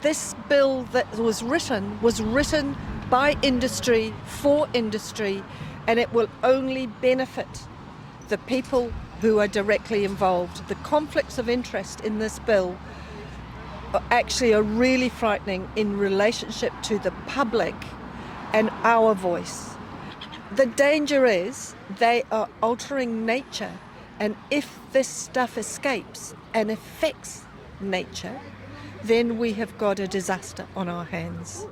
this bill that was written by industry, for industry, and it will only benefit the people who are directly involved. The conflicts of interest in this bill actually are really frightening in relationship to the public and our voice. The danger is they are altering nature, and if this stuff escapes and affects nature, then we have got a disaster on our hands.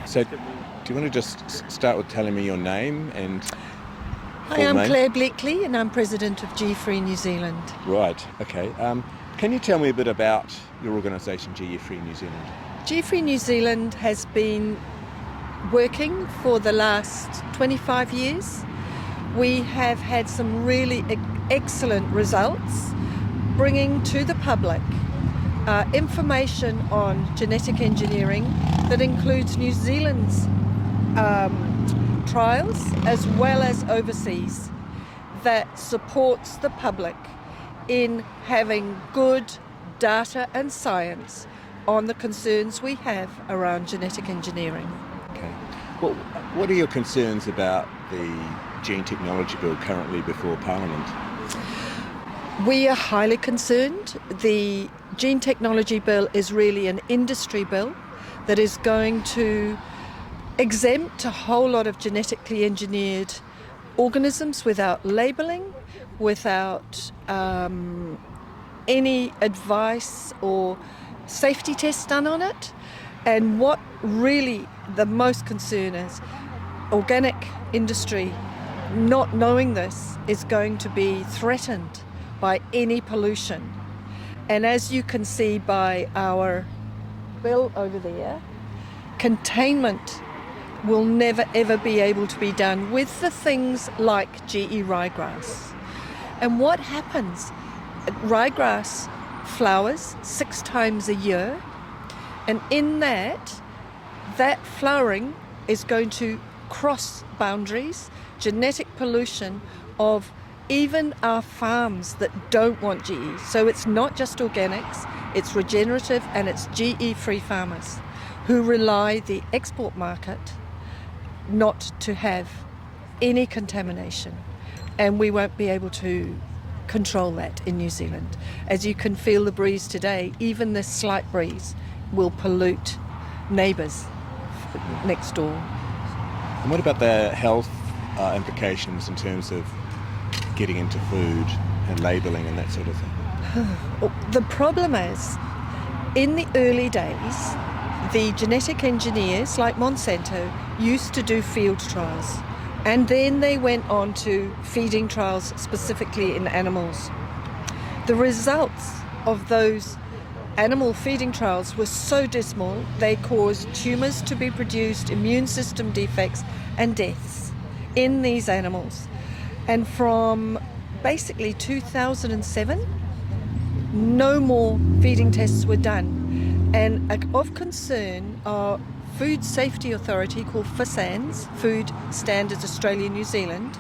So, do you want to just start with telling me your name and Hi, I'm Claire Bleakley, and I'm president of GE Free New Zealand. Right, okay. Can you tell me a bit about your organisation, GE Free New Zealand? GE Free New Zealand has been working for the last 25 years. We have had some really excellent results, bringing to the public information on genetic engineering that includes New Zealand's trials as well as overseas, that supports the public in having good data and science on the concerns we have around genetic engineering. Okay. Well, what are your concerns about the gene technology bill currently before Parliament? We are highly concerned. The gene technology bill is really an industry bill that is going to exempt a whole lot of genetically engineered organisms without labelling, without any advice or safety tests done on it. And what really the most concern is, organic industry, not knowing this, is going to be threatened by any pollution. And as you can see by our bill over there, containment will never ever be able to be done with the things like GE ryegrass. And what happens? Ryegrass flowers 6 times a year, and in that flowering is going to cross boundaries, genetic pollution of even our farms that don't want GE. So it's not just organics, it's regenerative, and it's GE-free farmers who rely the export market not to have any contamination. And we won't be able to control that in New Zealand. As you can feel the breeze today, even this slight breeze will pollute neighbours next door. And what about the health implications in terms of getting into food and labelling and that sort of thing? The problem is, in the early days, the genetic engineers like Monsanto used to do field trials, and then they went on to feeding trials specifically in animals. The results of those animal feeding trials were so dismal, they caused tumours to be produced, immune system defects and deaths in these animals. And from basically 2007, no more feeding tests were done. And of concern, our Food Safety Authority, called FSANZ, Food Standards Australia New Zealand,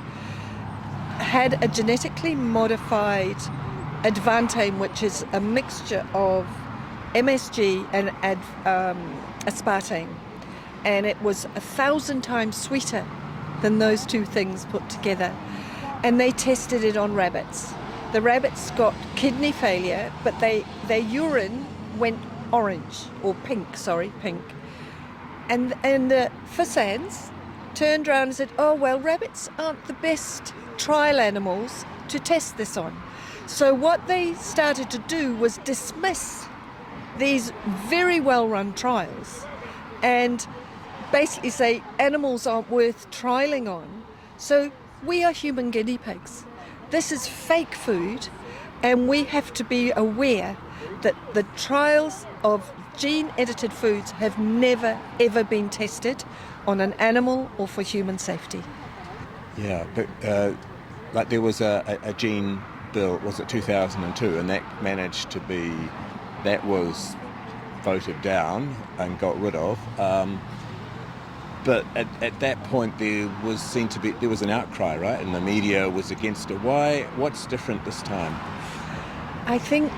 had a genetically modified Advantame, which is a mixture of MSG and aspartame. And it was 1,000 times sweeter than those two things put together. And they tested it on rabbits. The rabbits got kidney failure, but their urine went orange, or pink. And the FSANZ turned around and said, oh, well, rabbits aren't the best trial animals to test this on. So what they started to do was dismiss these very well-run trials and basically say animals aren't worth trialling on. So we are human guinea pigs. This is fake food, and we have to be aware that the trials of gene-edited foods have never, ever been tested on an animal or for human safety. Yeah, but like there was a gene bill, was it 2002, and that was voted down and got rid of But at that point, there was an outcry, right? And the media was against it. What's different this time? I think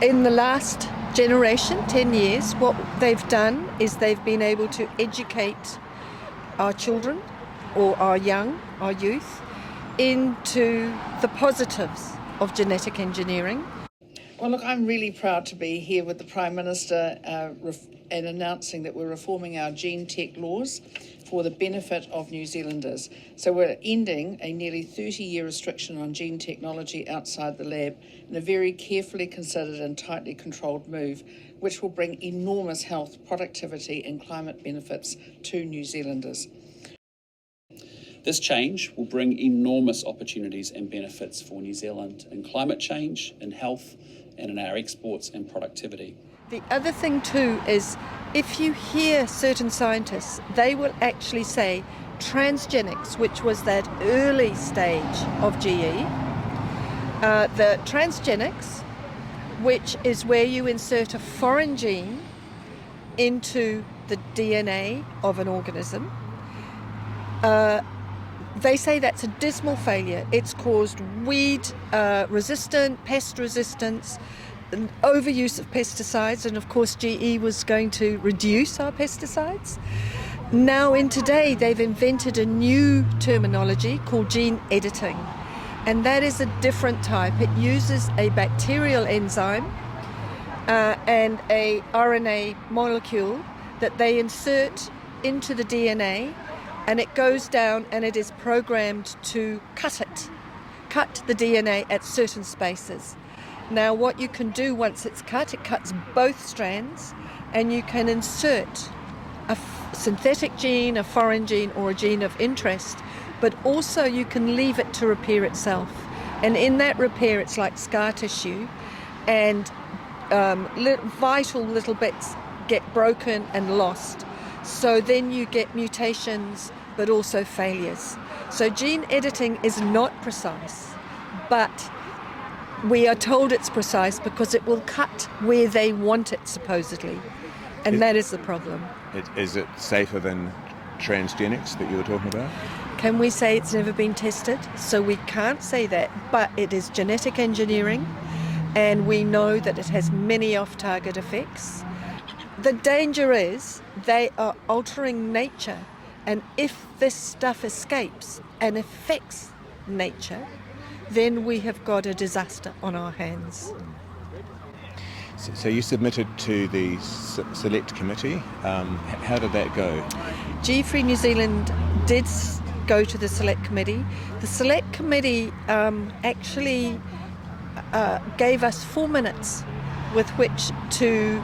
in the last generation, 10 years, what they've done is they've been able to educate our children or our youth into the positives of genetic engineering. Well, look, I'm really proud to be here with the Prime Minister and announcing that we're reforming our gene tech laws for the benefit of New Zealanders. So we're ending a nearly 30-year restriction on gene technology outside the lab in a very carefully considered and tightly controlled move, which will bring enormous health, productivity and climate benefits to New Zealanders. This change will bring enormous opportunities and benefits for New Zealand in climate change, in health, and in our exports and productivity. The other thing too is if you hear certain scientists, they will actually say transgenics, which was that early stage of GE, the transgenics, which is where you insert a foreign gene into the DNA of an organism, they say that's a dismal failure. It's caused weed resistant, pest resistance, overuse of pesticides, and of course GE was going to reduce our pesticides. Now in today they've invented a new terminology called gene editing, and that is a different type. It uses a bacterial enzyme and a RNA molecule that they insert into the DNA, and it goes down and it is programmed to cut the DNA at certain spaces. Now what you can do once it's cut, it cuts both strands, and you can insert a synthetic gene, a foreign gene or a gene of interest, but also you can leave it to repair itself. And in that repair it's like scar tissue, and vital little bits get broken and lost. So then you get mutations but also failures. So gene editing is not precise, but we are told it's precise because it will cut where they want it supposedly, and that is the problem. Is it safer than transgenics that you were talking about? Can we say it's never been tested? So we can't say that, but it is genetic engineering, and we know that it has many off-target effects. The danger is they are altering nature, and if this stuff escapes and affects nature, then we have got a disaster on our hands. So you submitted to the select committee. How did that go? G3 New Zealand did go to the select committee. The select committee actually gave us 4 minutes with which to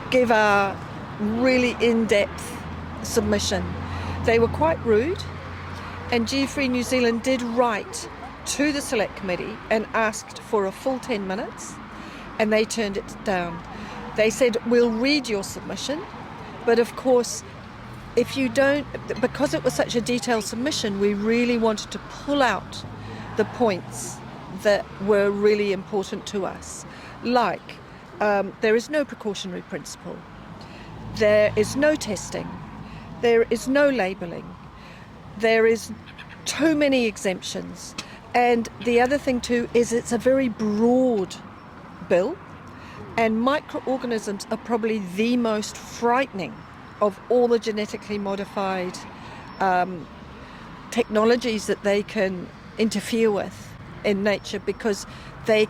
give our really in-depth submission. They were quite rude, and G3 New Zealand did write to the select committee and asked for a full 10 minutes, and they turned it down. They said, we'll read your submission, but of course if you don't, because it was such a detailed submission, we really wanted to pull out the points that were really important to us, like there is no precautionary principle, there is no testing, there is no labelling, there is too many exemptions. And the other thing too is it's a very broad bill, and microorganisms are probably the most frightening of all the genetically modified technologies that they can interfere with in nature, because they're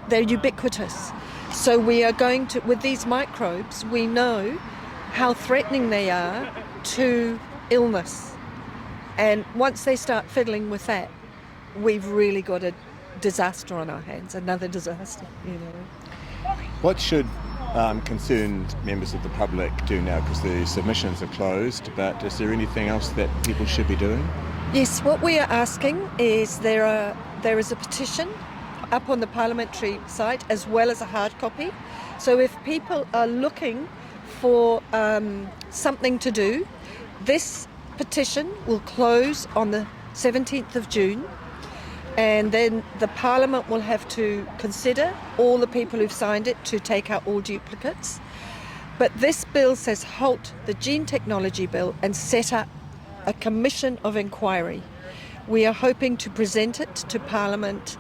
ubiquitous. So we are going to, with these microbes, we know how threatening they are to illness. And once they start fiddling with that, we've really got a disaster on our hands, another disaster, you know. What should concerned members of the public do now? Because the submissions are closed, but is there anything else that people should be doing? Yes, what we are asking is there is a petition up on the parliamentary site as well as a hard copy. So if people are looking for something to do, this petition will close on the 17th of June, and then the Parliament will have to consider all the people who've signed it to take out all duplicates. But this bill says halt the gene technology bill and set up a commission of inquiry. We are hoping to present it to Parliament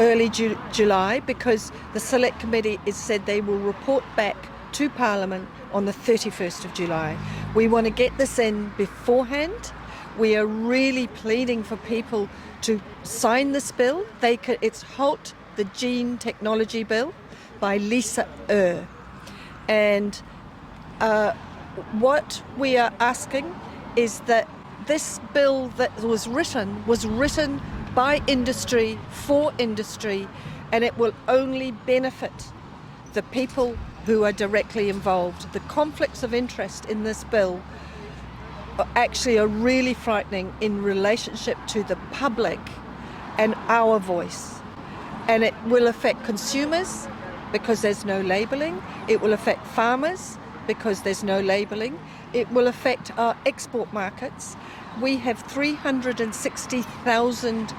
early July, because the Select Committee has said they will report back to Parliament on the 31st of July. We want to get this in beforehand. We are really pleading for people to sign this bill. It's Halt the Gene Technology Bill by Lisa Err. And what we are asking is that this bill that was written by industry, for industry, and it will only benefit the people who are directly involved. The conflicts of interest in this bill actually are really frightening in relationship to the public and our voice. And it will affect consumers because there's no labelling. It will affect farmers because there's no labelling. It will affect our export markets. We have 360,000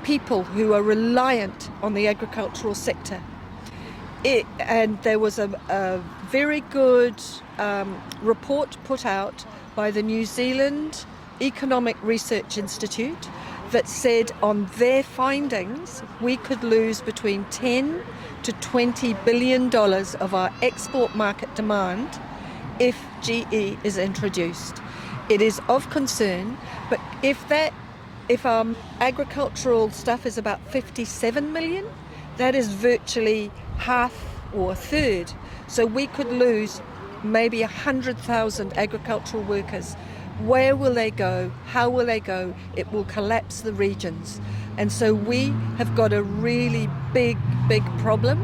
people who are reliant on the agricultural sector. And there was a very good report put out by the New Zealand Economic Research Institute that said on their findings we could lose between 10 to $20 billion of our export market demand if GE is introduced. It is of concern, but if our agricultural stuff is about 57 million, that is virtually half or a third. So we could lose maybe 100,000 agricultural workers. Where will they go? How will they go? It will collapse the regions. And so we have got a really big problem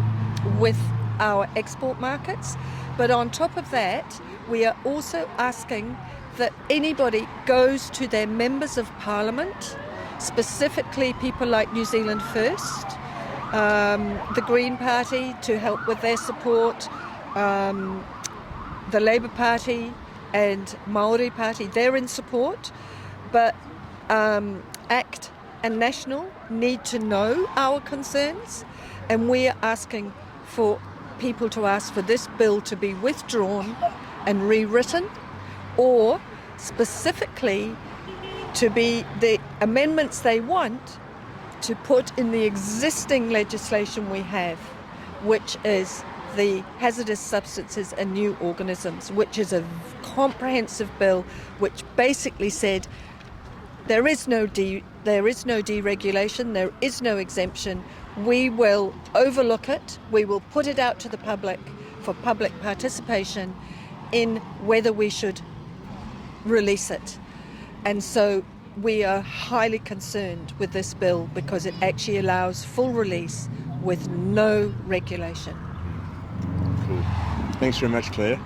with our export markets. But on top of that, we are also asking that anybody goes to their members of parliament, specifically people like New Zealand First, the Green Party to help with their support, the Labour Party and Māori Party, they're in support, but ACT and National need to know our concerns, and we are asking for people to ask for this bill to be withdrawn and rewritten, or specifically to be the amendments they want to put in the existing legislation we have, which is the hazardous substances and new organisms, which is a comprehensive bill which basically said there is no deregulation, there is no exemption. We will overlook it, we will put it out to the public for public participation in whether we should release it. And so we are highly concerned with this bill because it actually allows full release with no regulation. Cool. Thanks very much, Claire.